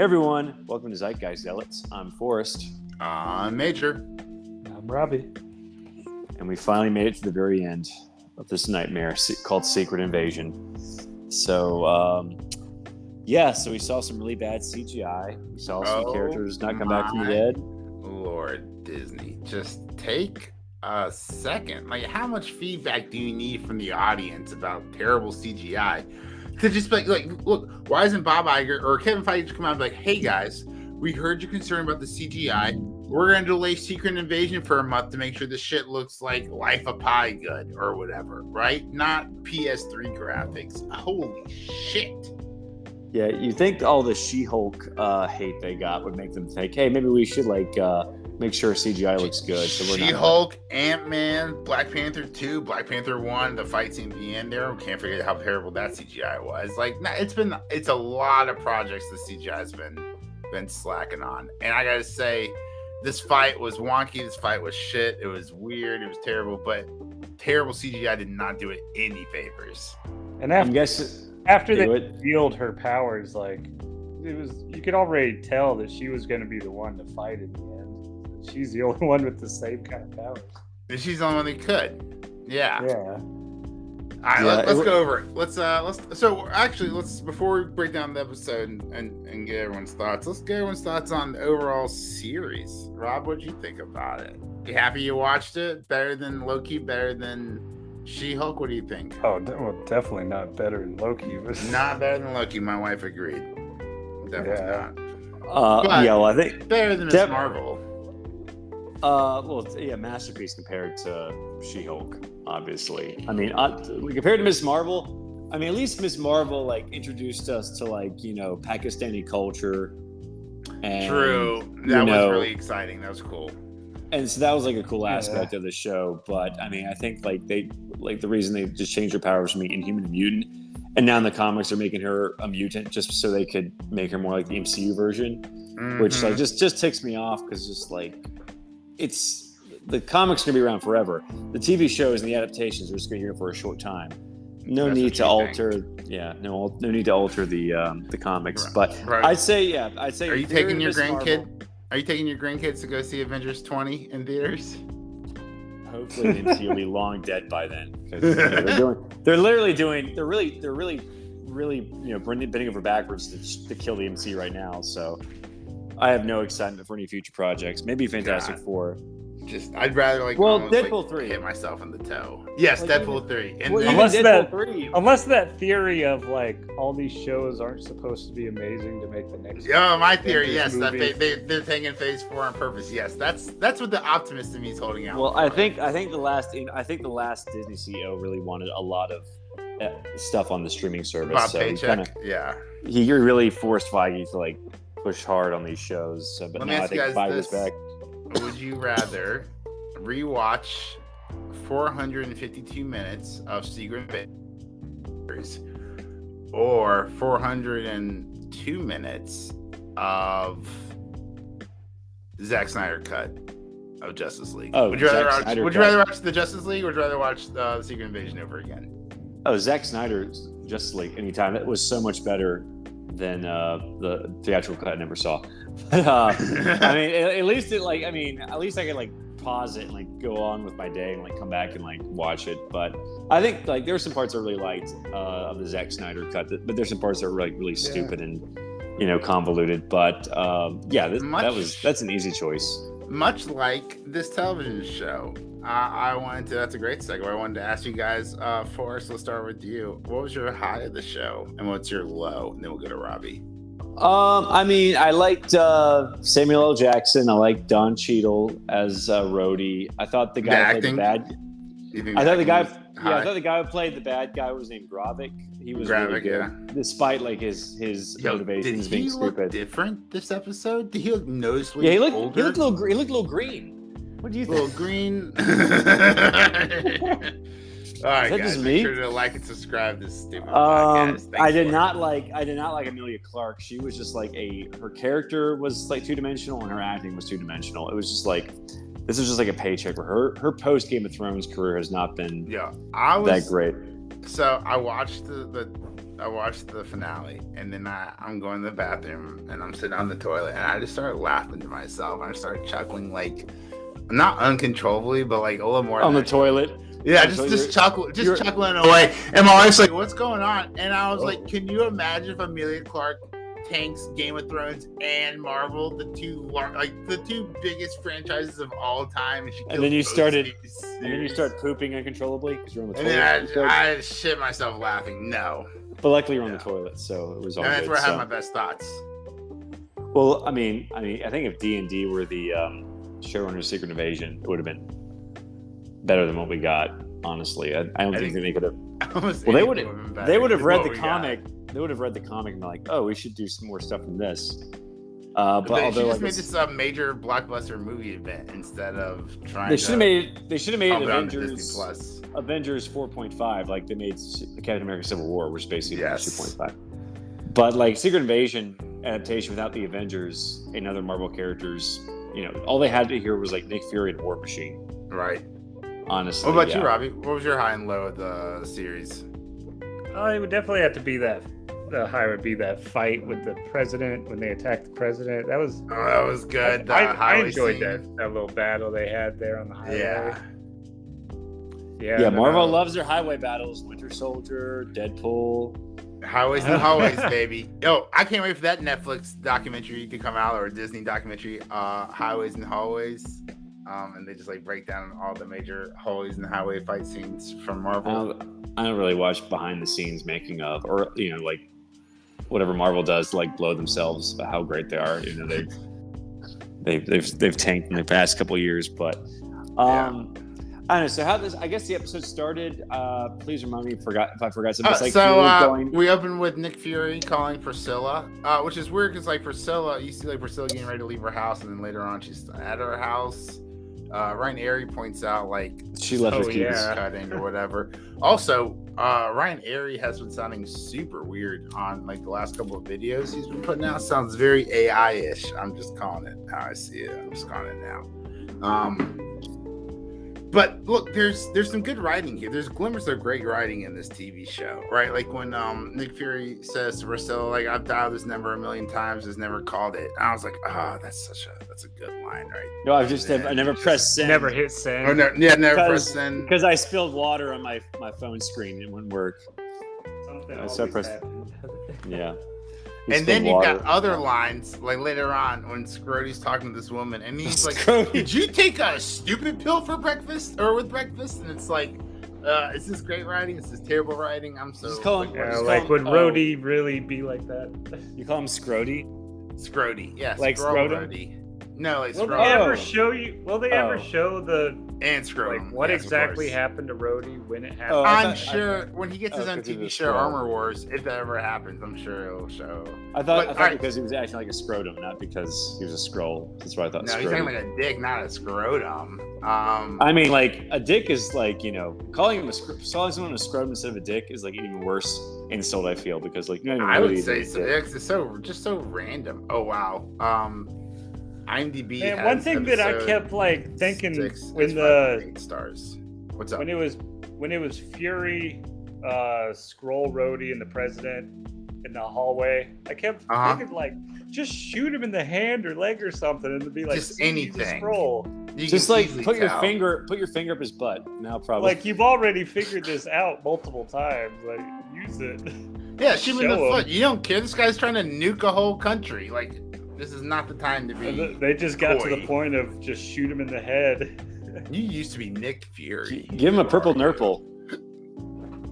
Hey everyone, welcome to Zeitgeist Zealots. I'm Forrest. I'm Major. I'm Robbie. And we finally made it to the very end of this nightmare called Secret Invasion. So, so we saw some really bad CGI. We saw some characters not come back from the dead. Lord Disney, just take a second. Like, how much feedback do you need from the audience about terrible CGI? To just be like, look, why isn't Bob Iger or Kevin Feige just come out and be like, hey guys, we heard your concern about the CGI. We're going to delay Secret Invasion for a month to make sure the shit looks like Life of Pi good or whatever, right? Not PS3 graphics. Holy shit. Yeah, you think all the She-Hulk hate they got would make them think, hey, maybe we should make sure CGI looks good. So we're She-Hulk, Ant-Man, Black Panther 2, Black Panther 1, the fight scene at the end there. We can't forget how terrible that CGI was. It's a lot of projects the CGI has been slacking on. And I gotta say, this fight was wonky. This fight was shit. It was weird. It was terrible. But terrible CGI did not do it any favors. And after they revealed her powers, you could already tell that she was going to be the one to fight in the end. She's the only one with the same kind of powers. And she's the only one that could. Yeah. Yeah. All right, let's go over it. Let's before we break down the episode and get everyone's thoughts, let's get everyone's thoughts on the overall series. Rob, what'd you think about it? You happy you watched it? Better than Loki? Better than She-Hulk? What do you think? Oh, well, definitely not better than Loki. Not better than Loki. My wife agreed. Definitely not. I think better than Miss Marvel. Masterpiece compared to She-Hulk, obviously. I mean, compared to Miss Marvel, at least Miss Marvel introduced us to Pakistani culture. And, true, that was really exciting. That was cool. And so that was a cool aspect of the show. But I think the reason they just changed her powers from being Inhuman to mutant, and now in the comics they're making her a mutant just so they could make her more like the MCU version, which just ticks me off because it's the comics are gonna be around forever. The TV shows and the adaptations are just gonna be here for a short time. No need to alter the comics. Right. But right. I'd say. Are you taking your grandkid? Are you taking your grandkids to go see Avengers 20 in theaters? Hopefully, the MCU will be long dead by then. They're really bending over backwards to kill the MCU right now. So I have no excitement for any future projects. Maybe Fantastic Four. I'd rather Deadpool 3 hit myself in the toe. Yes, Deadpool 3. And unless that theory of all these shows aren't supposed to be amazing to make the next. Yeah, my theory. Yes, that they're taking Phase 4 on purpose. Yes, that's what the optimist in me is holding out. Well, I think the last Disney CEO really wanted a lot of stuff on the streaming service. Bob so Paycheck. He really forced Feige to push hard on these shows. So, but now I think Feige's back. Would you rather rewatch 452 minutes of Secret Invasion or 402 minutes of Zack Snyder cut of Justice League? Would you rather watch the Justice League or would you rather watch the Secret Invasion over again? Oh, Zack Snyder's Justice League anytime. That was so much better than the theatrical cut I never saw. But, at least I could pause it and go on with my day and come back and watch it. But I think there were some parts I really liked of the Zack Snyder cut, but there's some parts that were really stupid and convoluted. But that's an easy choice. Much like this television show, that's a great segue. I wanted to ask you guys, Forrest, let's start with you. What was your high of the show and what's your low? And then we'll go to Robbie. I liked Samuel L. Jackson. I liked Don Cheadle as Rhodey. I thought the guy played the bad. I thought the guy who played the bad guy was named Gravik. He was really good, despite his motivations being stupid. Did he look different this episode? Did he look noticeably older? He looked a little green. What do you think? A little green. All right, guys, just make me? sure to like and subscribe to this stupid podcast. I did not like Amelia Clark. She was just her character was two-dimensional and her acting was two-dimensional. It was just this is just a paycheck for her. Her post Game of Thrones career has not been that great. So I watched the watched the finale, and then I'm going to the bathroom, and I'm sitting on the toilet, and I just started laughing to myself. I started chuckling, like, not uncontrollably, but like a little more on the toilet. Yeah, just chuckling away. And my wife's like, "What's going on?" And I was like, "Can you imagine if Amelia Clark tanks Game of Thrones and Marvel, the two biggest franchises of all time?" And then you start pooping uncontrollably because you're on the toilet. And then I shit myself laughing. No, but luckily you're on the toilet, so it was all. And that's good, where I had my best thoughts. Well, I mean, I think if D&D were the showrunner's Secret Invasion, it would have been better than what we got. Honestly, I don't think they could have. Well, they would have read the comic. They would have read the comic and be like, "Oh, we should do some more stuff from this." But they should just made this a major blockbuster movie event instead of trying. They should have made Avengers Plus. Avengers 4.5 like they made Captain America: Civil War, which basically 2.5. But like Secret Invasion adaptation without the Avengers and other Marvel characters, all they had to hear was like Nick Fury and War Machine. Right. Honestly. What about you, Robbie? What was your high and low of the series? It would definitely have to be that. The high would be that fight with the president when they attacked the president. That was good. I enjoyed that little battle they had there on the highway. Yeah. Marvel loves their highway battles. Winter Soldier, Deadpool. Highways and hallways, baby. Yo, I can't wait for that Netflix documentary to come out, or a Disney documentary, Highways and Hallways. And they just like break down all the major hallways and highway fight scenes from Marvel. I don't really watch behind the scenes making of, or like whatever Marvel does to like blow themselves about how great they are. They've tanked in the past couple of years, but I don't know. So I guess the episode started. Please remind me if I forgot something. We opened with Nick Fury calling Priscilla, which is weird because like Priscilla, you see like Priscilla getting ready to leave her house, and then later on she's at her house. Ryan Airy points out like she left her keys cutting or whatever. Also, Ryan Airy has been sounding super weird on like the last couple of videos he's been putting out. Sounds very AI-ish. I'm just calling it how I see it. I'm just calling it now. But look, there's some good writing here. There's glimmers of great writing in this TV show, right? Like when Nick Fury says to Priscilla, like, "I've dialed this number 1,000,000 times, has never called it." And I was like, that's a good line, right? No, I never pressed send. Never hit send. Oh, no, yeah, never pressed send. Because I spilled water on my phone screen. It wouldn't work. Yeah. And then you've got other lines, like later on when Scrody's talking to this woman, and he's like, "Did you take a stupid pill for breakfast or with breakfast?" And it's like, is this great writing? Is this terrible writing? I'm so would Rhodey really be like that? You call him Scrody? Scrody, yes. Like Scrotum? No, like Will they ever show the and Scrotum? Like what exactly happened to Rhodey when it happened? I'm sure when he gets his own TV show, Armor Wars, if that ever happens, I'm sure it'll show. I thought because he was acting like a scrotum, not because he was a Skrull. That's what I thought. No, he's acting like a dick, not a scrotum. I mean, like a dick is like calling someone a scrotum instead of a dick is like even worse insult. I feel because like I would say so. It's so random. Oh wow. IMDb. And one thing that I kept like thinking when 8 stars. What's up? When it was Fury, Skrull, Rhodey, and the President in the hallway, I kept thinking like, just shoot him in the hand or leg or something, and it'd be like just anything. Just like put your finger up his butt. Now probably like you've already figured this out multiple times. Like use it. Yeah, shoot him in the foot. You don't care. This guy's trying to nuke a whole country. Like. This is not the time to be. They just got to the point of just shoot him in the head. You used to be Nick Fury. Give him a purple nurple.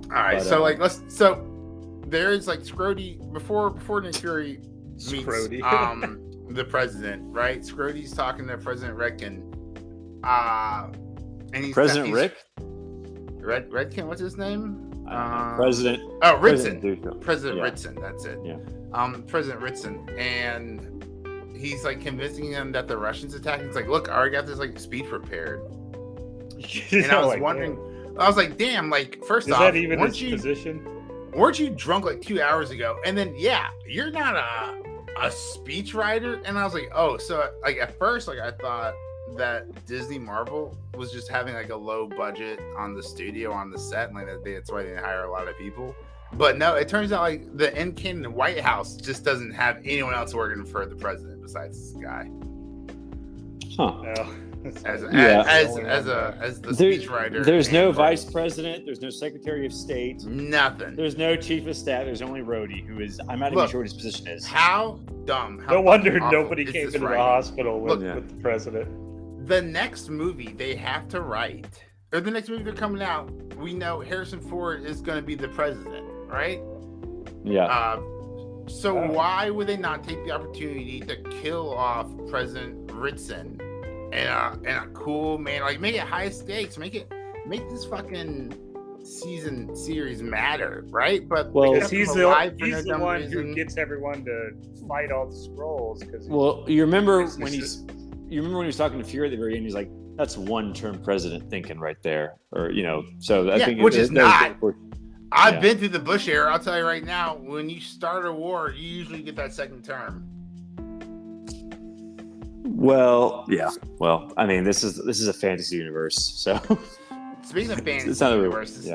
All right, so there is like Scrody before Nick Fury meets the president, right? Scrody's talking to President Redkin. And he's President Rick? Redkin, what's his name? President. Oh, Ritson. President Ritson, that's it. Yeah. President Ritson, and he's like convincing him that the Russians attacking. It's like, look, I already got this like speech prepared. And I was wondering, I was like, damn, like first off, that even his position? Weren't you drunk like 2 hours ago? And then you're not a speech writer. And I was like, oh, so like at first, like I thought that Disney Marvel was just having like a low budget on the studio on the set, and like that's why they didn't hire a lot of people. But no, it turns out like the in-canon White House just doesn't have anyone else working for the president besides this guy. Huh. Oh. As the speechwriter. There's no vice president. There's no secretary of state. Nothing. There's no chief of staff. There's only Rhodey, who is. I'm not even sure what his position is. How dumb. No wonder nobody came into the hospital with the president. The next movie they have to write, or the next movie they're coming out, we know Harrison Ford is going to be the president, right? Yeah. So why would they not take the opportunity to kill off President Ritson and a cool man, like make it high stakes, make this fucking series matter, right? But because he's the one who gets everyone to fight all the Skrulls. You remember when he was talking to Fury at the very end? He's like, "That's one-term president thinking right there," or So I think which is not. I've been through the Bush era. I'll tell you right now, when you start a war, you usually get that second term. Well, yeah. Well, I mean, this is a fantasy universe, so. Speaking of fantasy universes,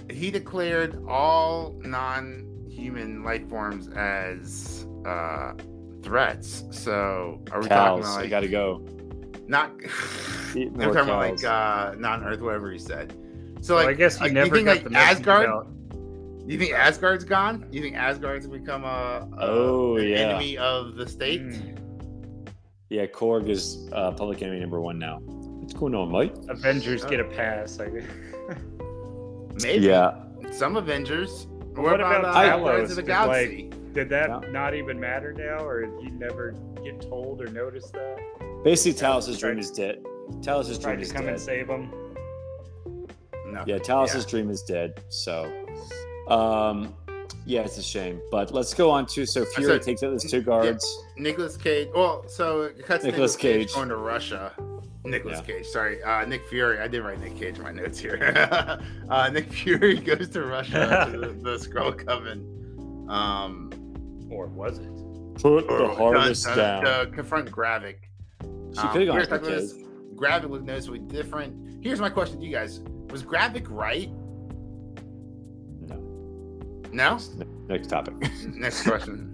he declared all non-human life forms as threats. So, are we talking about you gotta go. Not. I'm talking about like non-Earth, whatever he said. So, like, I guess you never got the Asgard. You think Asgard's gone? You think Asgard's become an enemy of the state? Yeah, Korg is public enemy number 1 now. What's going on, Mike? Avengers get a pass, I guess. Maybe. Yeah. Some Avengers. What about Guardians of the Galaxy? Did that not even matter now, or did you never get told or notice that? Basically, Talos' dream is dead. Talos' dream is dead. Tried to come and save him. Yeah, Talos' dream is dead. So, yeah, it's a shame. But let's go on to Fury takes out those 2 guards. Yeah, Nicolas Cage. Well, so it cuts Nicolas Cage going to Russia. Cage, sorry. Nick Fury. I did write Nick Cage in my notes here. Nick Fury goes to Russia to the Skrull Coven. Or was it? Put the harvest down. To confront Gravik. She could have gone this. Gravik looked noticeably different. Here's my question to you guys. Was Gravik right? No? Next topic. Next question.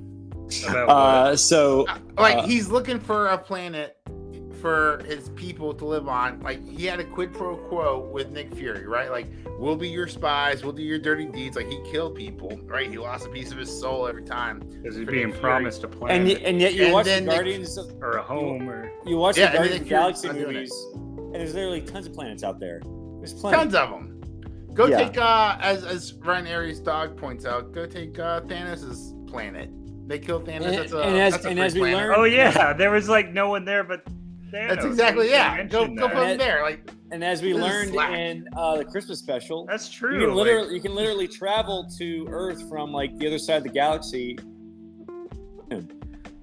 He's looking for a planet for his people to live on. Like, he had a quid pro quo with Nick Fury, right? Like, we'll be your spies, we'll do your dirty deeds. Like, he killed people, right? He lost a piece of his soul every time. Because he's being promised a planet. And yet you watch the Guardians or a home, you watch the Guardians of the Galaxy movies, and there's literally tons of planets out there. There's plenty. Tons of them. Go take, as Ryan Aries' dog points out, go take Thanos' planet. They killed Thanos. And as we learned, oh yeah, there was like no one there but Thanos. That's exactly Go put him there. Like, and as we learned in the Christmas special, that's true. You can literally travel to Earth from like the other side of the galaxy.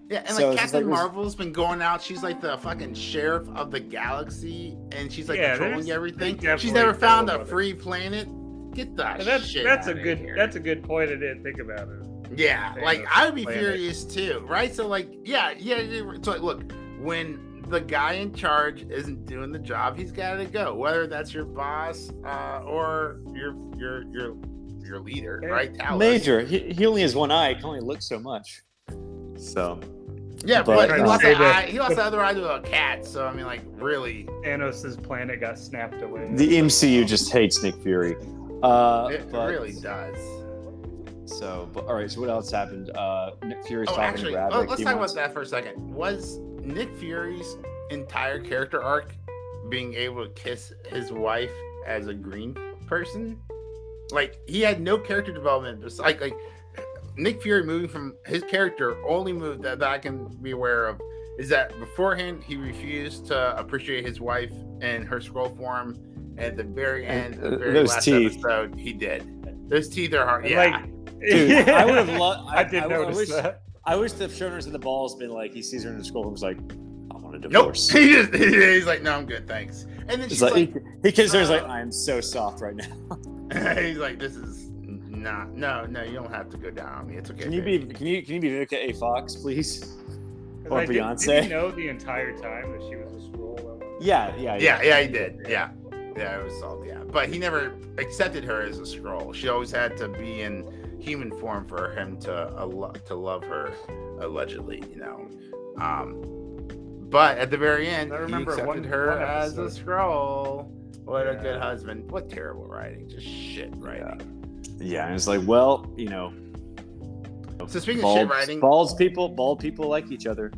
Yeah, and Captain Marvel's been going out. She's like the fucking sheriff of the galaxy, and she's like controlling everything. She's never found a free planet. Get that shit. That's a good point. I didn't think about it. Yeah, like I would be furious too, right? So like, so like, look, when the guy in charge isn't doing the job, he's got to go. Whether that's your boss or your leader, right? Talos. Major. He only has one eye. He can only look so much. So. Yeah, but he lost the other eye to a cat. So I mean, like, really, Thanos' planet got snapped away. The MCU just hates Nick Fury. It really does. So, all right. So what else happened? Nick Fury's talking to Gravik. Let's talk about that for a second. Was Nick Fury's entire character arc being able to kiss his wife as a green person? Like, he had no character development. Like Nick Fury moving from his character, only move that I can be aware of is that beforehand he refused to appreciate his wife and her Skrull form. At the very end, the very last episode, he did. Those teeth are hard. Yeah, dude, I would have loved. I did notice that. I wish the showrunners of the balls been like, he sees her in the Skrull and was like, I want a divorce. Nope. He's like, no, I'm good, thanks. And then she's like, because there's like, I am so soft right now. He's like, this is. No, you don't have to go down on me. It's okay. Can you be Vivica A. Fox, please? Or Beyonce? Did you know the entire time that she was a Skrull? Yeah, he did. Yeah. Yeah, it was salty. Yeah, but he never accepted her as a Skrull. She always had to be in human form for him to love her, allegedly. But at the very end, he accepted her as a Skrull. What a good husband. What terrible writing. Just shit writing. Yeah, and it's like, well, So speaking of shit writing, bald people like each other.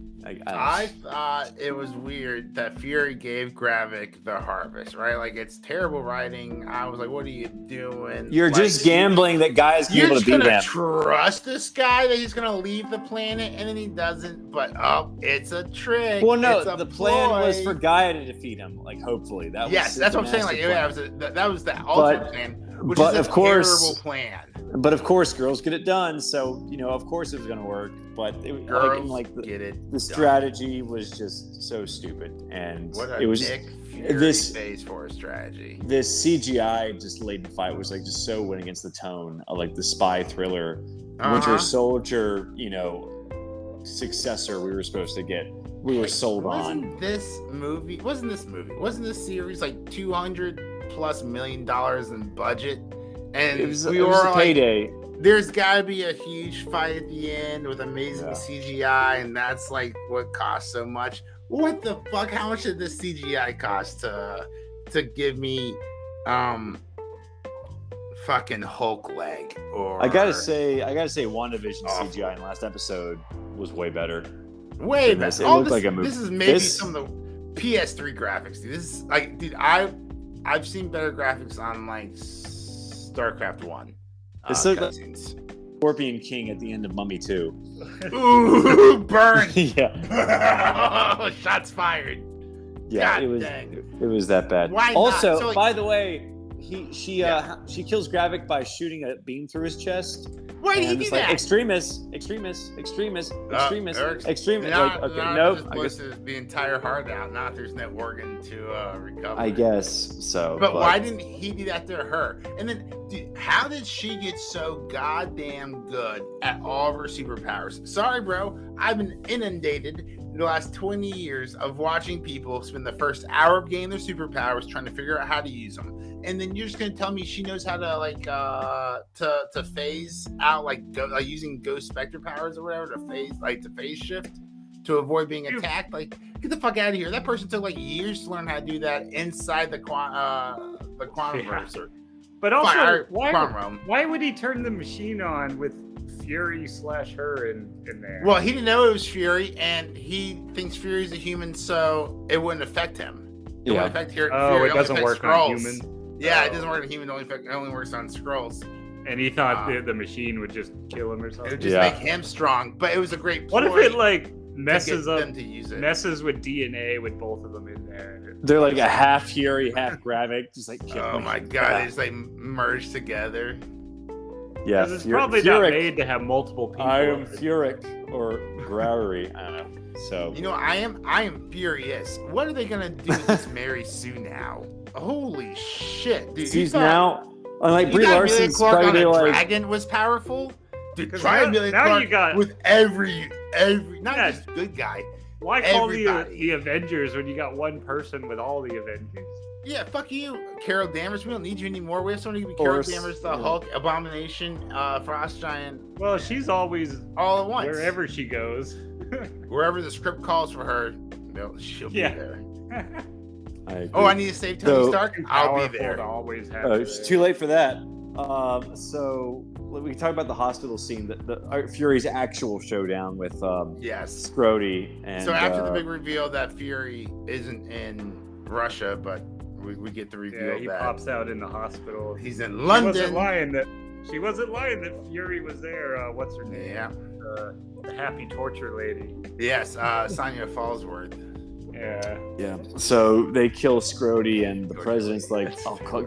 I thought it was weird that Fury gave Gravik the harvest, right? Like, it's terrible writing. I was like, what are you doing? You're just gambling that guys can be able to beat him. You're just going to trust this guy that he's going to leave the planet, and then he doesn't. But, it's a trick. Well, no, the plan was for Gaia to defeat him, like, hopefully. That's what I'm saying. Like, that was the ultimate plan, which is a terrible plan. But of course, girls get it done. So of course it was going to work. But the strategy was just so stupid, and it was this phase for a strategy. This CGI just laden fight was like just so went against the tone of like the spy thriller, Winter Soldier, successor we were supposed to get. We were sold on. Wasn't this series like $200+ million in budget? And it was a payday. There's got to be a huge fight at the end with amazing CGI, and that's like what costs so much. What the fuck? How much did this CGI cost to give me fucking Hulk leg? Or I gotta say, WandaVision CGI in the last episode was way better. Way better. This is maybe some of the PS3 graphics, dude. This is like, dude, I've seen better graphics on like StarCraft 1. It's like Scorpion King at the end of Mummy 2. Ooh, burn! Yeah. Shots fired. Yeah, it was that bad. Why also, not? So, by the way, she kills Gravik by shooting a beam through his chest. Why did he do that? Extremist. Nope. This is the entire heart out. Not there's no organ to recover. I guess so. But why didn't he do that to her? And then, dude, how did she get so goddamn good at all of her superpowers? Sorry, bro. I've been inundated in the last 20 years of watching people spend the first hour of getting their superpowers trying to figure out how to use them. And then you're just gonna tell me she knows how to to phase out using Ghost Spectre powers or whatever to phase shift to avoid being attacked. Like, get the fuck out of here! That person took like years to learn how to do that inside the Quantumverse. But also, why would he turn the machine on with Fury / her in there? Well, he didn't know it was Fury, and he thinks Fury's a human, so it wouldn't affect him. It wouldn't affect Fury. It doesn't work on humans. Yeah, it doesn't work on humans. It only works on Skrulls. And he thought the machine would just kill him or something. It would just make him strong. But it was a great ploy. What if it messes with DNA with both of them in there? They're like a half Fury, half Gravik, just like. Oh my god! They just merge together. Yeah, it's probably not made to have multiple people. I am Furic or Gravery. I don't know. So I am furious. What are they gonna do with this Mary Sue now? Holy shit, dude! She's now unlike Brie Larson's probably like dragon was powerful. Dude, try Amelia Clark with every not just good guy. Why call the Avengers when you got one person with all the Avengers? Yeah, fuck you, Carol Danvers. We don't need you anymore. We have somebody who can be Carol Danvers, the Hulk, Abomination, Frost Giant. Well, she's always all at once. Wherever she goes. Wherever the script calls for her, she'll be there. I need to save Tony Stark? I'll be there. Always it's too late for that. So we can talk about the hospital scene, the Fury's actual showdown with Scrody. And so after the big reveal that Fury isn't in Russia, but we get the reveal he pops out in the hospital. He's in London. She wasn't lying that Fury was there. What's her name? Yeah. The happy torture lady. Yes, Sonya Fallsworth. Yeah. So they kill Scrody, and the president's like,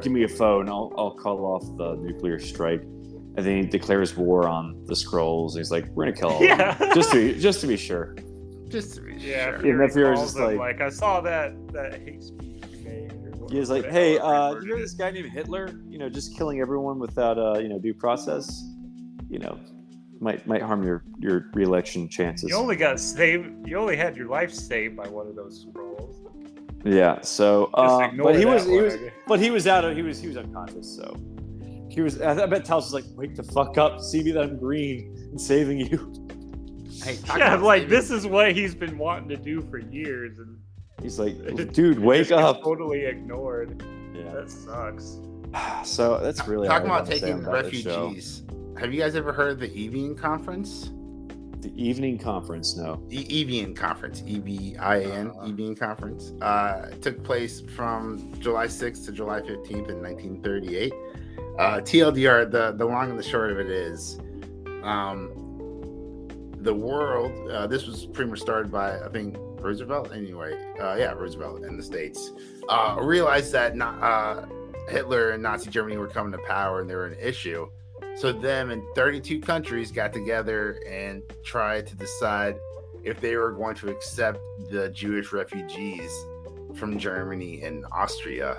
give me a phone. I'll call off the nuclear strike. And then he declares war on the Skrulls. He's like, we're gonna kill all of them. just to be sure. Just to be sure. Yeah, Fury's just like I saw that hate speech you made. He's like, hey, you know this guy named Hitler? Just killing everyone without due process. Might harm your re-election chances. You only got saved. You only had your life saved by one of those Skrulls. Yeah. So, ignore but he that was one, he was unconscious. So he was. I bet Talos was like, "Wake the fuck up! See me that I'm green and saving you." Hey, yeah, like this is what he's been wanting to do for years, and he's like, "Dude, wake up!" Totally ignored. Yeah, that sucks. So that's really talking about taking refugees. Have you guys ever heard of the Evian Conference? The Evening Conference, no. Evian Conference, EBIN, Evian Conference. Took place from July 6th to July 15th in 1938. TLDR, the long and the short of it is, the world, this was pretty much started by, I think, Roosevelt, anyway. Roosevelt in the States. Realized that Hitler and Nazi Germany were coming to power and they were an issue. So them and 32 countries got together and tried to decide if they were going to accept the Jewish refugees from Germany and Austria.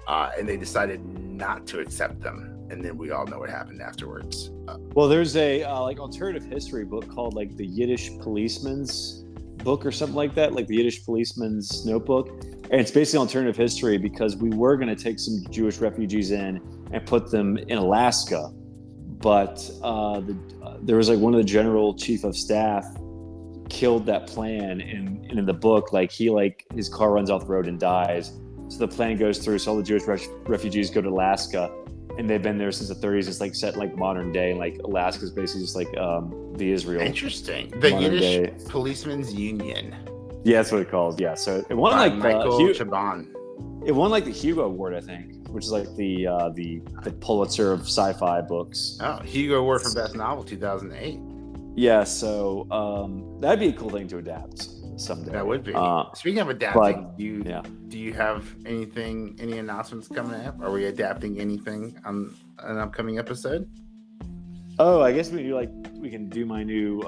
And they decided not to accept them. And then we all know what happened afterwards. Well, there's a alternative history book called like the Yiddish Policeman's Book or something like that, like the Yiddish Policeman's Notebook. And it's basically alternative history because we were going to take some Jewish refugees in and put them in Alaska. But there was like one of the general chief of staff killed that plan. And in the book, like his car runs off the road and dies. So the plan goes through. So all the Jewish refugees go to Alaska. And they've been there since the 30s. It's like set like modern day. Like Alaska's basically just like the Israel. Interesting. The Yiddish Policeman's Union. Yeah, that's what it calls. Yeah. So it won like Michael Chabon. It won like the Hugo Award, I think, which is like the Pulitzer of sci-fi books. Oh, Hugo Award for Best Novel, 2008. Yeah. So that'd be a cool thing to adapt someday. That would be. Speaking of adapting, do you have any announcements coming up? Are we adapting anything on an upcoming episode? Oh, I guess we can do my new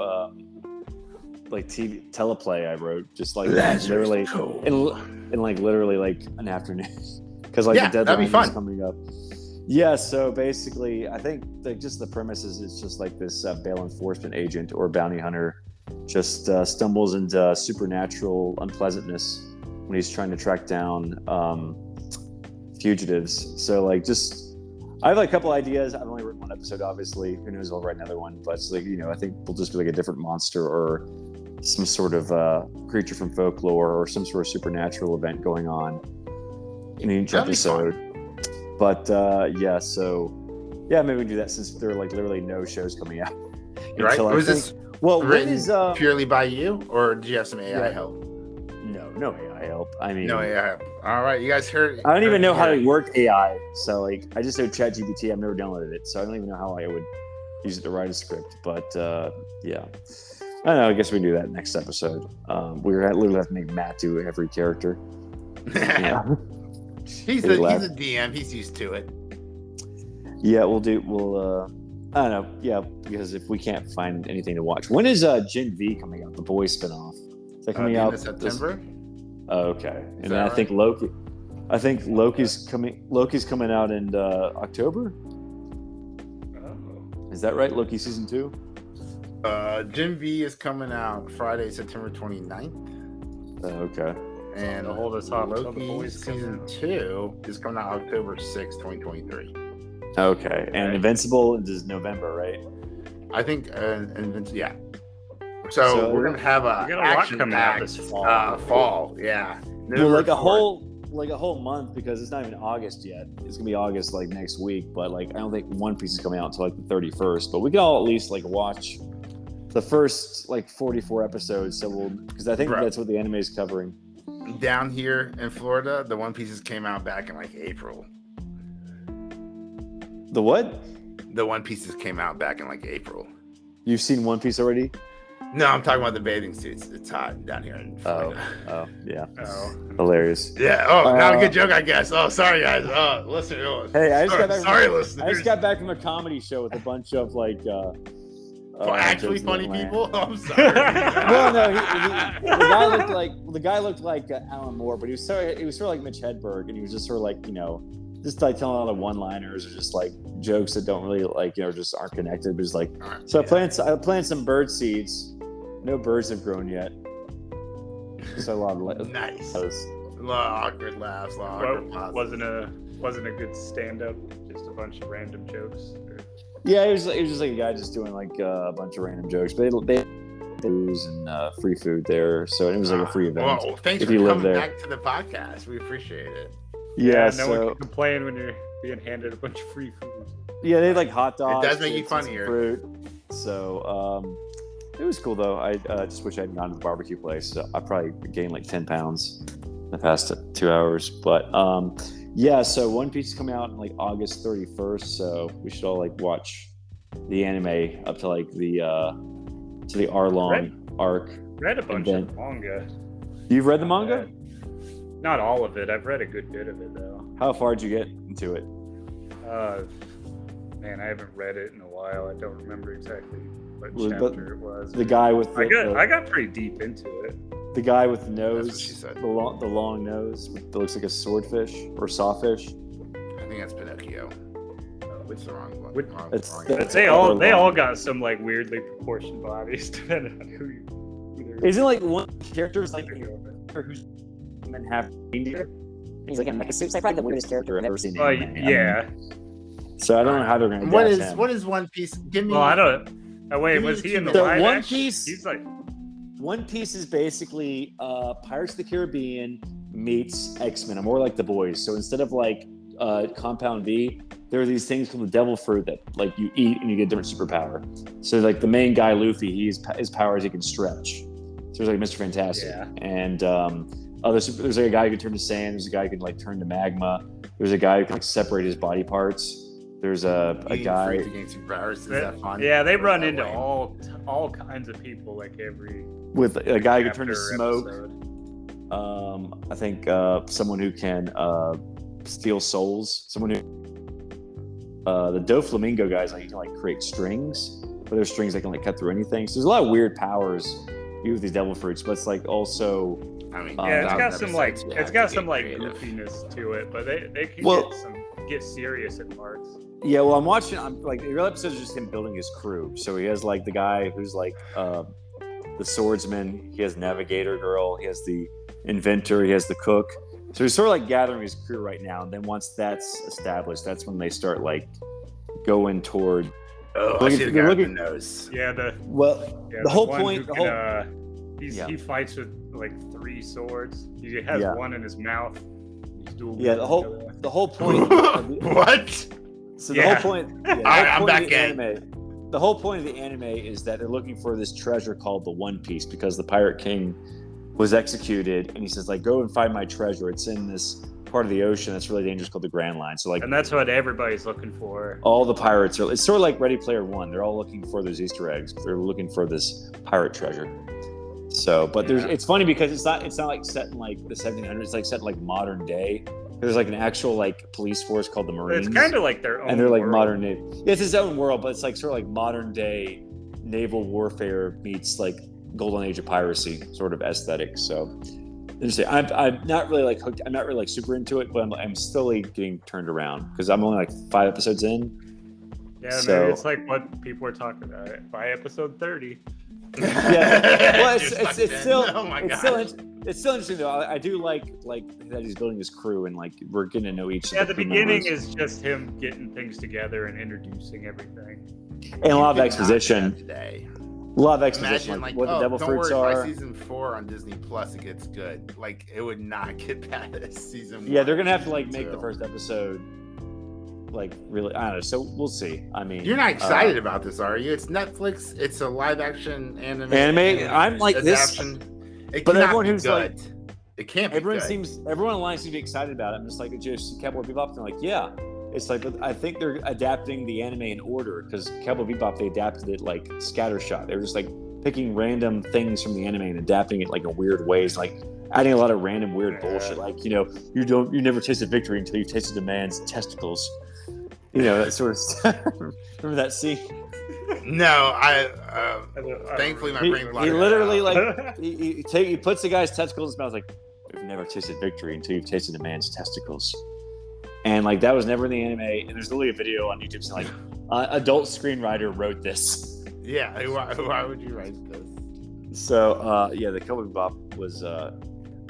like TV teleplay I wrote, just like that, literally cool. in like literally like an afternoon, because like the deadline is coming up. Yeah, so basically, I think just the premise is it's just like this bail enforcement agent or bounty hunter just stumbles into supernatural unpleasantness when he's trying to track down fugitives. So like I have like a couple ideas. I've only written one episode, obviously. Who knows, I'll write another one. But it's like, I think we'll just be like a different monster or some sort of creature from folklore or some sort of supernatural event going on in each episode. But maybe we can do that since there are like literally no shows coming out. Right? Was this written when purely by you, or do you have some AI help? No AI help. I mean, no AI help. All right, you guys heard. I don't even know how to work AI. So like, I just know ChatGPT. I've never downloaded it, so I don't even know how I would use it to write a script. But yeah, I don't know. I guess we can do that next episode. We're literally have to make Matt do every character. Yeah. He's a DM. He's used to it. Yeah, we'll I don't know. Yeah, because if we can't find anything to watch, when is Gen V coming out? The Boys spinoff. Is that coming out in September? Okay, and then I think Loki. I think Loki's coming out in October. Oh. Is that right? Loki season 2. Gen V is coming out Friday, September 29th. Okay. And hold us off. Loki season 2 is coming out October 6th, 2023. Okay, and Invincible is November, right? I think, yeah. So we're gonna have a action coming out this fall. Yeah. Well, like a whole month, because it's not even August yet. It's gonna be August like next week, but like I don't think One Piece is coming out until like the 31st. But we can all at least like watch the first like 44 episodes. So because I think that's what the anime is covering. Down here in Florida, the One Pieces came out back in like April. The what? The One Pieces came out back in like April. You've seen One Piece already? No, I'm talking about the bathing suits. It's hot down here in Florida. Oh, yeah. Oh. Hilarious. Yeah. Oh, not a good joke, I guess. Oh, sorry, guys. Oh, listen. Hey, I listeners. I just got back from a comedy show with a bunch of like. Actually funny people. Oh, I'm sorry. Well, no, the guy looked like Alan Moore, but he was sort of like Mitch Hedberg, and he was just sort of like just like telling a lot of one-liners or just like jokes that don't really like just aren't connected. But just like so, I planted some bird seeds. No birds have grown yet. So a lot of nice. A lot of awkward laughs, a lot of awkward pauses. Wasn't a good stand-up, just a bunch of random jokes. Yeah, it was just like a guy just doing like a bunch of random jokes, but they booze and free food there, so it was like a free event. Well, thanks for coming back to the podcast. We appreciate it. Yeah, no one can complain when you're being handed a bunch of free food. Yeah, they had like hot dogs. It does make you funnier. Fruit. So it was cool though. I just wish I had gone to the barbecue place. So I probably gained like 10 pounds in the past 2 hours. But yeah, so One Piece is coming out on like August 31st. So we should all like watch the anime up to like the Arlong arc. Read a bunch of manga. You've read the manga? Not all of it. I've read a good bit of it though. How far did you get into it? Man, I haven't read it in a while. I don't remember exactly what chapter it was. The guy with I got pretty deep into it. The guy with the nose, that's what she said. the long nose that looks like a swordfish or sawfish. I think that's Pinocchio. It's the wrong one. They all got some like weirdly proportioned bodies depending on who they're. Isn't like one character is like who's and have reindeer? He's like in suit. Like probably the weirdest character I've ever seen. Yeah. So I don't know how they're going to. What is One Piece? Give me. Well, I don't. Wait, was he in the live One action? Piece? He's like. One Piece is basically Pirates of the Caribbean meets X-Men. I'm more like the boys. So instead of like Compound V, there are these things called the Devil Fruit that like you eat and you get a different superpower. So like the main guy Luffy, his power is he can stretch. So there's like Mr. Fantastic, and there's like a guy who can turn to sand. There's a guy who can like turn to magma. There's a guy who can like separate his body parts. There's a guy. Is that fun? Yeah, they run into all kinds of people like every. With a guy who can turn to smoke. I think someone who can steal souls. Someone who the Doflamingo guys like you can like create strings, but there's strings that can like cut through anything. So there's a lot of weird powers with these devil fruits, but it's like also. I mean, it's got some goofiness to it, but they can get serious at parts. Yeah, well, I'm like the real episode is just him building his crew. So he has like the guy who's like the swordsman, he has navigator girl, he has the inventor, he has the cook. So he's sort of like gathering his crew right now, and then once that's established, that's when they start like going toward. I should have got the nose. Yeah, the whole point. He fights with like 3 swords. He has one in his mouth. He's the whole point. What? So the whole point. I'm back in. The whole point of the anime is that they're looking for this treasure called the One Piece because the Pirate King was executed, and he says like, "Go and find my treasure. It's in this part of the ocean that's really dangerous called the Grand Line." So like, and that's what everybody's looking for. All the pirates are. It's sort of like Ready Player One. They're all looking for those Easter eggs. They're looking for this pirate treasure. So, but it's funny because it's not like set in like the 1700s. It's like set in like modern day. There's like an actual like police force called the Marines. It's kind of like their own. And they're like world. modern Navy. Yeah, it's its own world, but it's like sort of like modern day naval warfare meets like golden age of piracy sort of aesthetic. So interesting. I'm not really like hooked. I'm not really like super into it, but I'm still getting turned around because I'm only like 5 episodes in. Yeah, so, maybe it's like what people were talking about by episode 30. Yeah, well, it's still it's still interesting though. I do like that he's building his crew and like we're getting to know each. Yeah, the beginning is just him getting things together and introducing everything, and a lot of exposition. Today, a lot of exposition, imagine, like what the devil fruits worry, are. By season 4 on Disney Plus, it gets good. Like it would not get past season 1. Yeah, they're gonna have to like make the first episode. Like really, I don't know. So we'll see. I mean, you're not excited about this, are you? It's Netflix. It's a live action anime. I'm like adaptation. This, but everyone who's good. like, it can't be. Everyone online seems to be excited about it. I'm just like, just Cowboy Bebop. They're like, yeah. It's like I think they're adapting the anime in order because Cowboy Bebop they adapted it like scattershot. They were just like picking random things from the anime and adapting it like in weird ways, like adding a lot of random weird bullshit. Like you never tasted victory until you tasted a man's testicles. You know, that sort of stuff. Remember that scene? No, thankfully my brain blocked. He literally like he puts the guy's testicles in his mouth like, you've never tasted victory until you've tasted a man's testicles. And like that was never in the anime. And there's literally a video on YouTube saying like adult screenwriter wrote this. Yeah, why would you write this? So the Cowboy Bebop was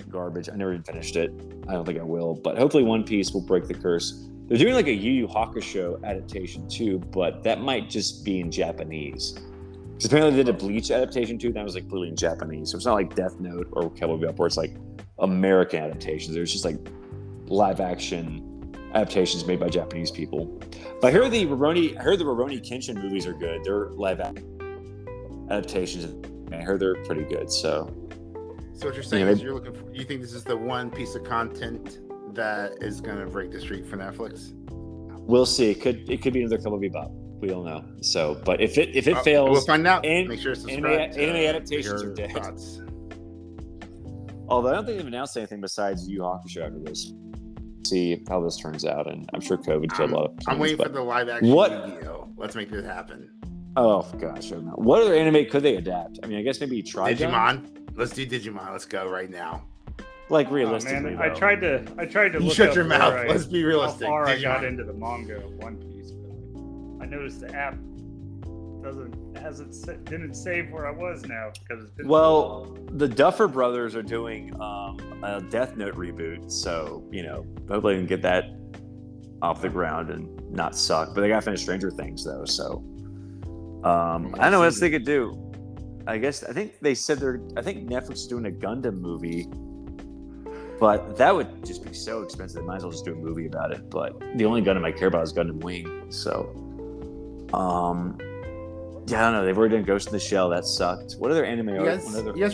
garbage. I never even finished it. I don't think I will, but hopefully One Piece will break the curse. They're doing like a Yu Yu Hakusho adaptation too, but that might just be in Japanese. Because apparently they did a Bleach adaptation too, and that was like completely in Japanese. So it's not like Death Note or Cowboy Bebop where it's like American adaptations. There's just like live action adaptations made by Japanese people. But I heard the Rurouni Kenshin movies are good. They're live adaptations. And I heard they're pretty good. So what you're saying is you think this is the one piece of content that is going to break the streak for Netflix? We'll see. It could be another Cowboy Bebop. We don't know. So, but if it fails, we'll find out. And make sure to subscribe. Anime adaptations are dead. Thoughts. Although I don't think they've announced anything besides Yu Yu Hakusho after this. See how this turns out, and I'm sure COVID killed a lot of plans, I'm waiting for the live action Yu-Gi-Oh! Let's make this happen. Oh gosh, I don't know. What other anime could they adapt? I mean, I guess maybe try Digimon. Let's do Digimon. Let's go right now. Like realistically, I tried to You look shut up your mouth. Let's be realistic. How far I Digimon. got into the manga of One Piece, but I noticed the app didn't save where I was now because it's been the Duffer Brothers are doing a Death Note reboot, so hopefully they can get that off the ground and not suck. But they gotta finish Stranger Things though, so I don't know what else they could do. I think they said I think Netflix is doing a Gundam movie, but that would just be so expensive. They might as well just do a movie about it. But the only Gundam I care about is Gundam Wing, so yeah, I don't know. They've already done Ghost in the Shell. That sucked. What other anime? You guys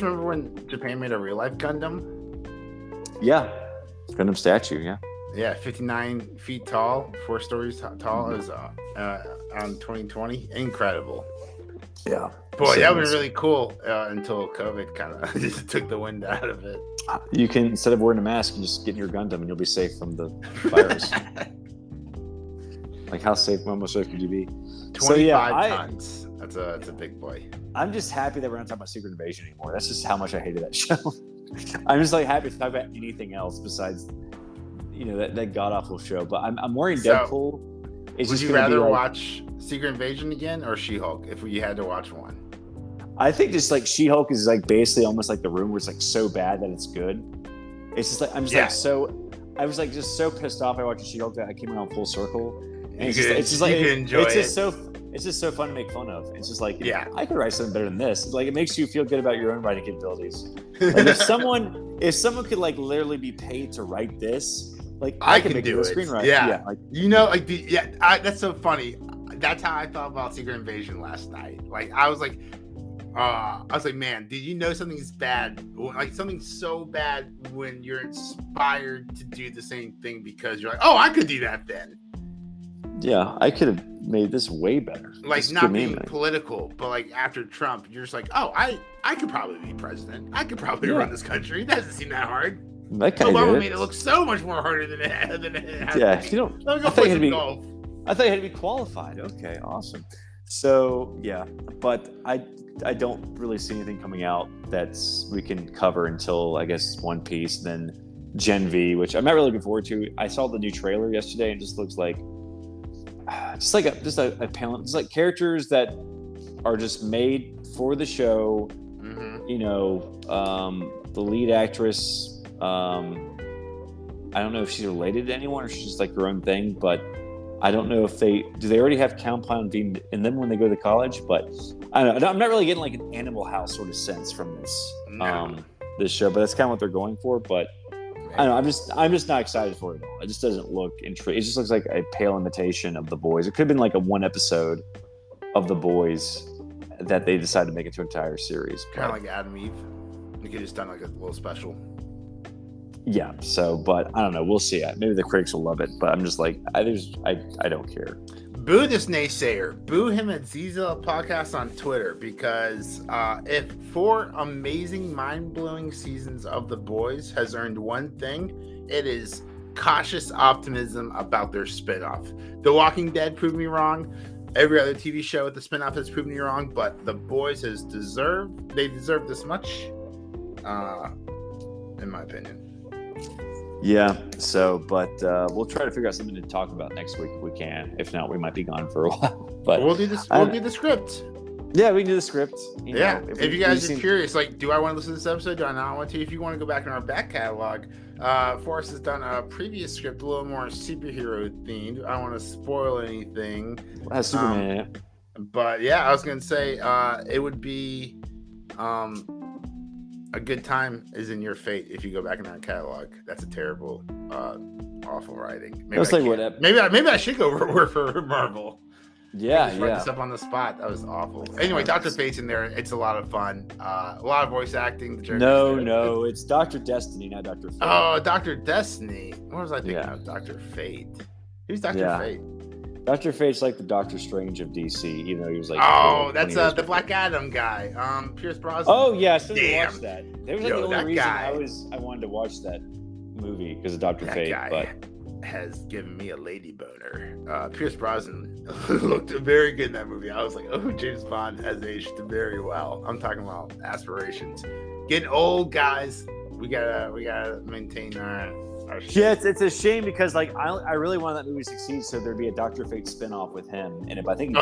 remember when Japan made a real life Gundam? Yeah, Gundam statue. Yeah. Yeah, 59 feet tall, 4 stories tall. It was on 2020. Incredible. Yeah. Boy, that would be really cool until COVID kind of just took the wind out of it. You can, instead of wearing a mask, you just get in your Gundam and you'll be safe from the virus. Like, how almost safe could you be? 25 tons. That's a big boy. I'm just happy that we're not talking about Secret Invasion anymore. That's just how much I hated that show. I'm just like happy to talk about anything else besides, that god awful show. But I'm worrying Deadpool. Would you rather watch Secret Invasion again or She-Hulk if you had to watch one? I think just like She-Hulk is like basically almost like the room where it's like so bad that it's good. It's just like I was like just so pissed off. I watched She-Hulk that I came around full circle. And it's just so fun to make fun of. It's just like, I could write something better than this. It's like, it makes you feel good about your own writing capabilities. Like if someone could like literally be paid to write this, like I could do it. Screenwriter. Yeah. That's so funny. That's how I thought about Secret Invasion last night. Like I was like, man, did you know something's bad? Like something's so bad when you're inspired to do the same thing because you're like, oh, I could do that then. Yeah, I could have made this way better. Like just not being political, but like after Trump, you're just like, oh, I could probably be president. I could probably run this country. It doesn't seem that hard. Obama made it look so much more harder than it has. Yeah, you don't. I thought you had to be qualified. Okay, awesome. So yeah, but I don't really see anything coming out that's we can cover until I guess One Piece, then Gen V, which I'm not really looking forward to. I saw the new trailer yesterday and it just looks like just a panel, just like characters that are just made for the show. Mm-hmm. The lead actress, I don't know if she's related to anyone or she's just like her own thing, but I don't know if they already have Compound V in them when they go to college, but I don't know. I'm not really getting like an Animal House sort of sense from this this show, but that's kind of what they're going for. But I don't know. I'm just not excited for it at all. It just doesn't look intriguing. It just looks like a pale imitation of The Boys. It could have been like a one episode of The Boys that they decided to make into an entire series. Kind of like Adam Eve. You could have just done like a little special. Yeah. So, but I don't know. We'll see. Maybe the critics will love it, but I'm just like, I don't care. Boo this naysayer. Boo him at Zealots podcast on Twitter because if 4 amazing, mind-blowing seasons of The Boys has earned one thing, it is cautious optimism about their spinoff. The Walking Dead proved me wrong. Every other TV show with the spinoff has proven me wrong, but The Boys they deserve this much, in my opinion. Yeah, so, but we'll try to figure out something to talk about next week if we can. If not, we might be gone for a while. But we'll do the script. Yeah, we can do the script. If you guys are curious, like, do I want to listen to this episode? Do I not want to? If you want to go back in our back catalog, Forrest has done a previous script a little more superhero themed. I don't want to spoil anything. Has Superman in it. But yeah, I was gonna say it would be A Good Time Is in Your Fate if you go back in our catalog. That's a terrible, awful writing. Maybe I should go work for Marvel. Yeah, write this up on the spot. That was awful. Anyway, Dr. Fate's in there. It's a lot of fun. A lot of voice acting. No, it's Dr. Destiny, not Dr. Fate. Oh, Dr. Destiny. What was I thinking of? Dr. Fate. Who's Dr. Fate? Dr. Fate's like the Doctor Strange of DC, even though he was like. Oh, that's the Black Adam guy. Pierce Brosnan. Oh yeah, I still didn't watch that. That was like the only reason I wanted to watch that movie because of Dr. Fate. But has given me a lady boner. Pierce Brosnan looked very good in that movie. I was like, oh, James Bond has aged very well. I'm talking about aspirations. Getting old, guys. We gotta maintain our yeah, it's a shame because like I really wanted that movie to succeed, so there'd be a Dr. Fate spinoff with him in it. But I think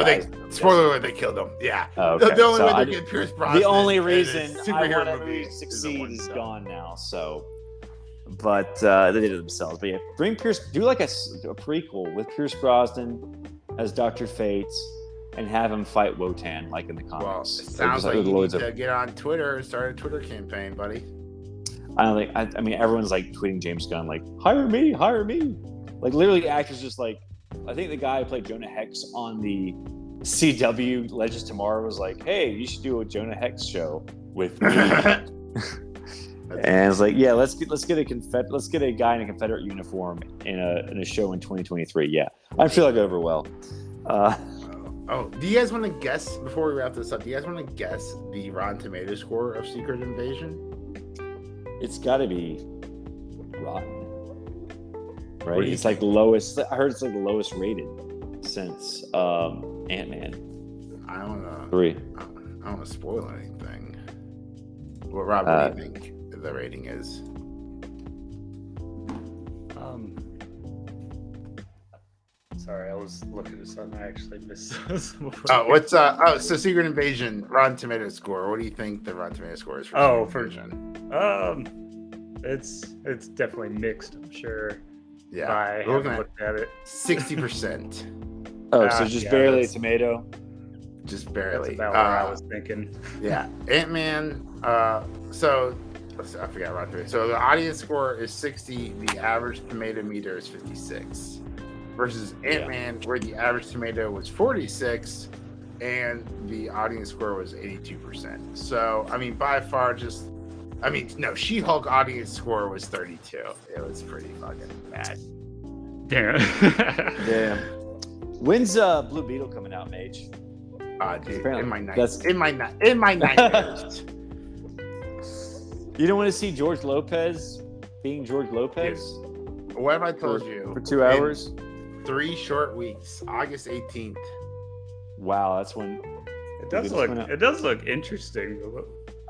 spoiler alert, they killed him. Yeah. Oh, okay. The only way they're getting Pierce Brosnan. The only reason I want that movie to succeed is gone now. So. But they did it themselves. But yeah, do like a prequel with Pierce Brosnan as Dr. Fate and have him fight Wotan like in the comics. Well, it sounds like you need to get on Twitter and start a Twitter campaign, buddy. I mean, everyone's like tweeting James Gunn like, hire me. Like literally actors just like, I think the guy who played Jonah Hex on the CW Legends Tomorrow was like, hey, you should do a Jonah Hex show with me. And it's like, yeah, let's get a guy in a Confederate uniform in a show in 2023. Yeah, I feel like over well. Do you guys want to guess before we wrap this up? Do you guys want to guess the Rotten Tomatoes score of Secret Invasion? It's got to be rotten, right? It's like the lowest. I heard it's like the lowest rated since Ant-Man. I don't know. 3. I don't want to spoil anything. Well, Rob, what do you think the rating is? Sorry, I was looking at something. I actually missed some. So Secret Invasion Rotten Tomatoes score. What do you think the Rotten Tomatoes score is for Secret Invasion? It's definitely mixed, I'm sure. Yeah, I haven't looked at it. 60%. So just barely a tomato. Just barely. That's about what I was thinking. Yeah, Ant-Man. So I forgot Rotten Tomatoes. So the audience score is 60. The average tomato meter is 56. Versus Ant-Man, where the average tomato was 46 and the audience score was 82%. So, I mean, by far She-Hulk audience score was 32. It was pretty fucking bad. Damn. When's Blue Beetle coming out, Mage? Dude, in my nightmares. You don't want to see George Lopez being George Lopez? What have I told you? For 2 hours? 3 short weeks, August 18th. Wow, that's when it does look interesting.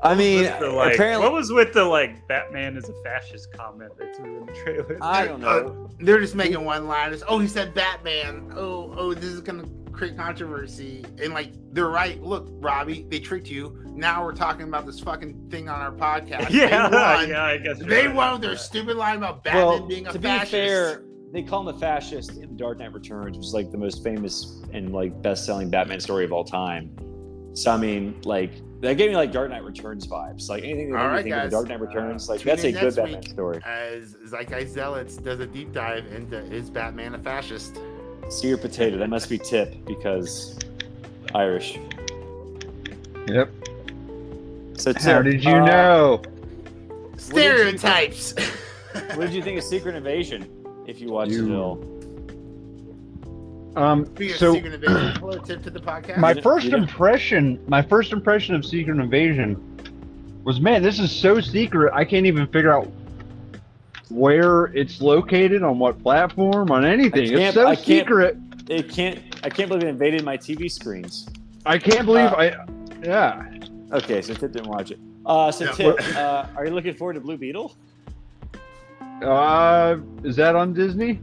I mean, apparently, what was with the Batman is a fascist comment they threw in the trailer? I don't know. They're just making one-liners. Oh, he said Batman. Oh, this is gonna create controversy. And they're right. Look, Robbie, they tricked you. Now we're talking about this fucking thing on our podcast. Yeah, I guess they won with their stupid line about Batman being a fascist. To be fair, they call him a fascist in The Dark Knight Returns, which is the most famous and best-selling Batman story of all time. So I mean, that gave me Dark Knight Returns vibes. Anything that made me think of The Dark Knight Returns, that's a good Batman story. As Zealots does a deep dive into is Batman a fascist? See your potato. That must be Tip because Irish. Yep. So Tip, how did you know? Stereotypes. What did you think of Secret Invasion? If you watched it all. Secret Invasion, hello, Tip to the podcast. My first impression of Secret Invasion was, man, this is so secret. I can't even figure out where it's located, on what platform, on anything. It's so secret. I can't believe it invaded my TV screens. I can't believe yeah. Okay, so Tip didn't watch it. Tip, are you looking forward to Blue Beetle? Is that on Disney?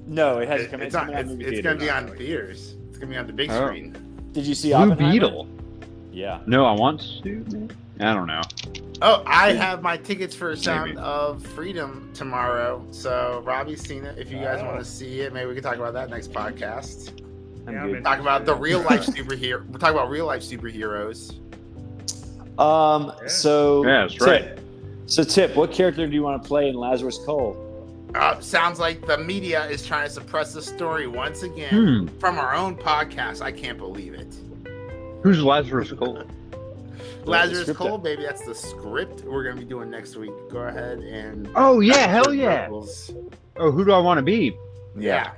No, it hasn't come. It's going to be on theaters. It's going to be on the big screen. Did you see Blue Oppenheimer? Beetle? Yeah. No, I want to. I don't know. Oh, I have my tickets for Sound of Freedom tomorrow. So Robbie's seen it. If you guys want to see it, maybe we can talk about that next podcast. Talk about the real life superhero. We'll talk about real life superheroes. So yeah, that's right. So Tip, what character do you want to play in Lazarus Cole? Sounds like the media is trying to suppress the story once again from our own podcast. I can't believe it. Who's Lazarus Cole? Lazarus Cole, baby. That's the script we're going to be doing next week. Go ahead and... Oh, yeah. Hell yeah. Oh, who do I want to be? Yeah.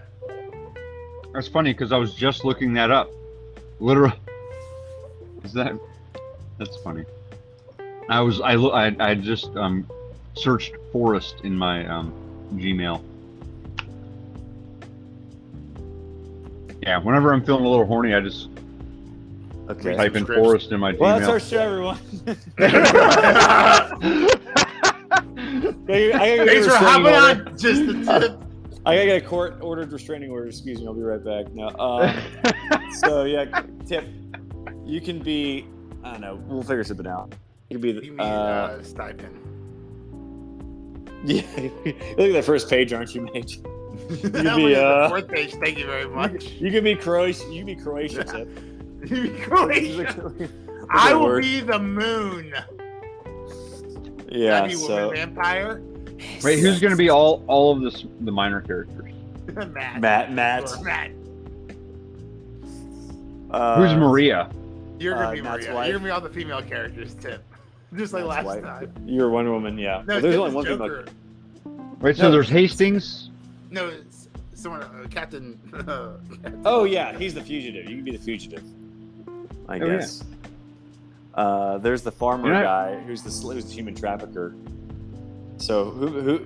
That's funny because I was just looking that up. Literally. That's funny. I just searched Forrest in my Gmail. Yeah, whenever I'm feeling a little horny, I just type in Forrest in my Gmail. Well, that's our show, everyone. Thanks for hopping on. Just the tip. I gotta get a court-ordered restraining order. Excuse me, I'll be right back. No. So yeah, Tip, you can be. I don't know. We'll figure something out. You can be the stipend. Yeah, look at the first page, aren't you, mate? You can be the fourth page. Thank you very much. You can be Croatian. You can be Croatian, Tip. You be Croatian. I will be the moon. Yeah. That'd be woman vampire. Wait, who's going to be all of the minor characters? Matt. Who's Maria? You're gonna be Maria. You're gonna be all the female characters, Tip. Just like last time. You're Wonder Woman, yeah. No, there's only one female. Wait, so there's Hastings? No, it's someone, Captain. Oh yeah, he's the fugitive. You can be the fugitive. I guess. Yeah. There's the farmer guy who's the human trafficker. So who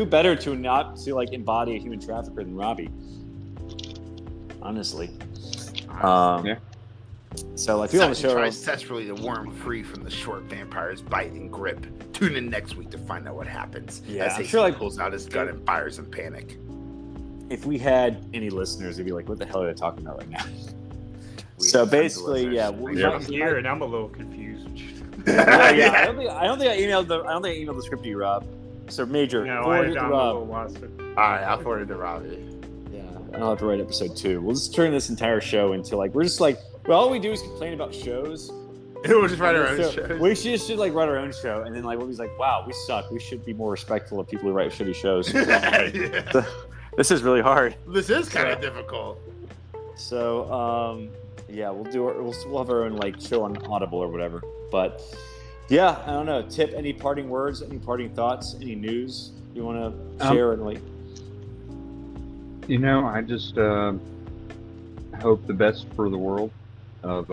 better to embody a human trafficker than Robbie? Honestly. Yeah. So I feel on the show tries desperately to worm free from the short vampire's bite and grip. Tune in next week to find out what happens. Yeah, as he pulls out his gun and fires in panic. If we had any listeners, they'd be like, "What the hell are they talking about right now?" So basically, I'm here and I'm a little confused. I don't think I emailed the script to you, Rob. So Major, forward it to Rob. All right, I'll forward it to Robbie. Yeah, I'll have to write episode 2. We'll just turn this entire show into we're just all we do is complain about shows. We'll just write our own shows. We should write our own show, and then we'll be like, wow, we suck. We should be more respectful of people who write shitty shows. So, this is really hard. This is kind of difficult. So, we'll have our own show on Audible or whatever. But yeah, I don't know. Tip, any parting words? Any parting thoughts? Any news you want to share? I just hope the best for the world of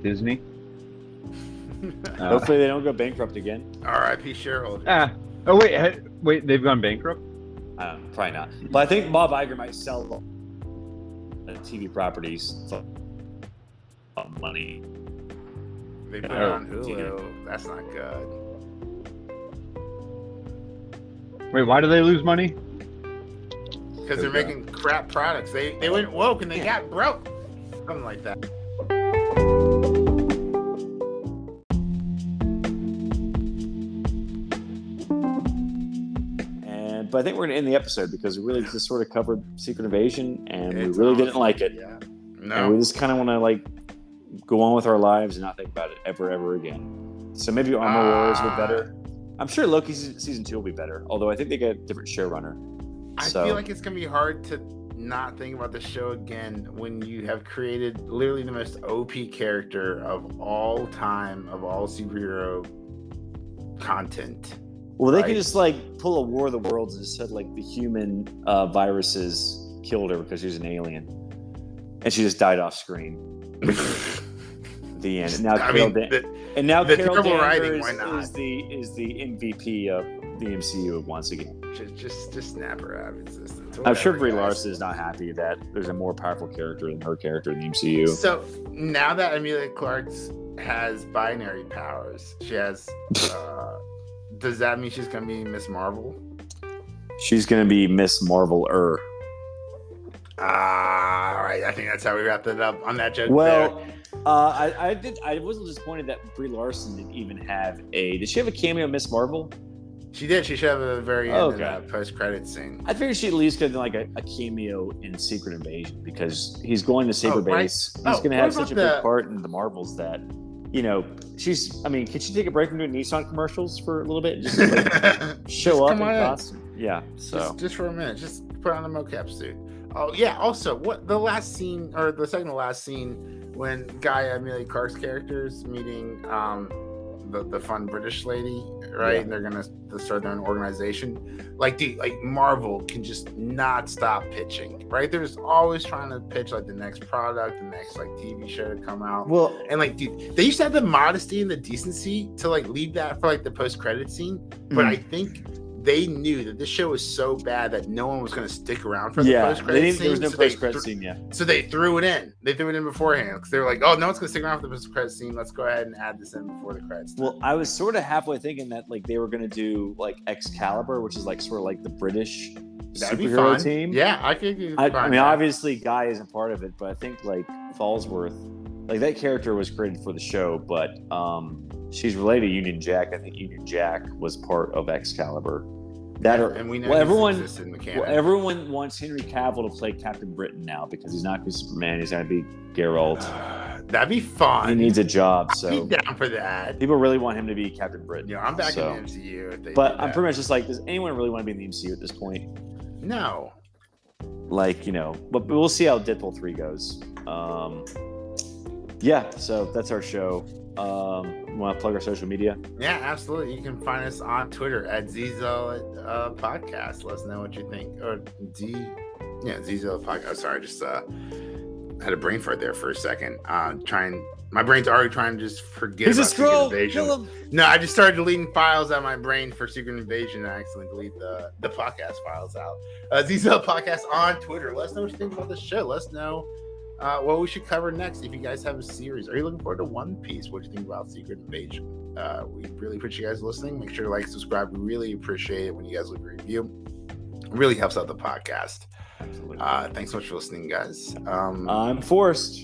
Disney. Hopefully they don't go bankrupt again. R.I.P. shareholders. Wait, they've gone bankrupt? Probably not. But I think Bob Iger might sell the TV properties for money. They put it on Hulu. That's not good. Wait, why do they lose money? Because they're making crap products. They went woke and they got broke. Something like that. But I think we're going to end the episode because we really just sort of covered Secret Invasion and we really didn't like it. Yeah. No. And we just kind of want to go on with our lives and not think about it ever again. So maybe Armor Wars will be better. I'm sure Loki season 2 will be better, although I think they got a different showrunner. I feel like it's going to be hard to not think about the show again when you have created literally the most OP character of all time, of all superhero content. Well, they could just pull a War of the Worlds and just said the human viruses killed her because she was an alien, and she just died off screen. The end. And now Carol Danvers is the MVP of the MCU once again. Just snap her out of existence. I'm sure Brie Larson is not happy that there's a more powerful character than her character in the MCU. So now that Emilia Clarke has binary powers, she has. Does that mean she's going to be Miss Marvel? She's going to be Miss Marvel-er. All right. I think that's how we wrapped it up on that joke. Well, I wasn't disappointed that Brie Larson didn't even have a. Did she have a cameo in Miss Marvel? She did. She should have a very end post-credit scene. I figured she at least could have like a cameo in Secret Invasion because he's going to Saber Base. Right. He's going to have such a big part in the Marvels that, she's. I mean, can she take a break from doing Nissan commercials for a little bit? Just show up in costume. Yeah. So just for a minute, just put on a mocap suit. Oh yeah. Also, what the last scene or the second to last scene when Amelia Clark's character is meeting the fun British lady, right? Yeah. And they're gonna start their own organization. Like, dude, like Marvel can just not stop pitching, right? They're just always trying to pitch like the next product, the next like TV show to come out. Well, and like, dude, they used to have the modesty and the decency to like leave that for like the post-credit scene, but I think they knew that this show was so bad that no one was going to stick around for the post-credit scene. There was no post-credit scene, yeah. So they threw it in. They threw it in beforehand because they were like, oh, no one's going to stick around for the post-credit scene. Let's go ahead and add this in before the credits. Well, I was sort of halfway thinking that like they were going to do like Excalibur, which is like sort of like the British superhero team. Yeah, I could. I mean, obviously, Guy isn't part of it, but I think like Fallsworth, like that character was created for the show, but she's related to Union Jack. I think Union Jack was part of Excalibur. And we know everyone wants Henry Cavill to play Captain Britain now because he's not going to be Superman. He's going to be Geralt. That'd be fun. He needs a job, so I'd be down for that. People really want him to be Captain Britain. Yeah, I'm back in the MCU. But I'm pretty much just like, does anyone really want to be in the MCU at this point? No. Like, but we'll see how Deadpool 3 goes. Yeah, so that's our show. Want to plug our social media? Yeah, absolutely. You can find us on Twitter at Zealots Podcast. Let us know what you think. Or Zealots Podcast. Sorry, just had a brain fart there for a second. My brain's already trying to just forget about Secret Invasion. No, I just started deleting files out of my brain for Secret Invasion. I accidentally delete the podcast files out. Zealots Podcast on Twitter. Let us know what you think about the show. Let us know what we should cover next. If you guys have a series, are you looking forward to One Piece? What do you think about Secret Invasion? We really appreciate you guys listening. Make sure to like, subscribe. We really appreciate it when you guys leave a review. It really helps out the podcast. Absolutely. Thanks so much for listening, guys. I'm Forrest.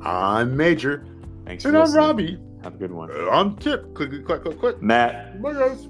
I'm Major. Thanks for listening. I'm Robbie. Have a good one. I'm Tip. Click. Matt. Bye, guys.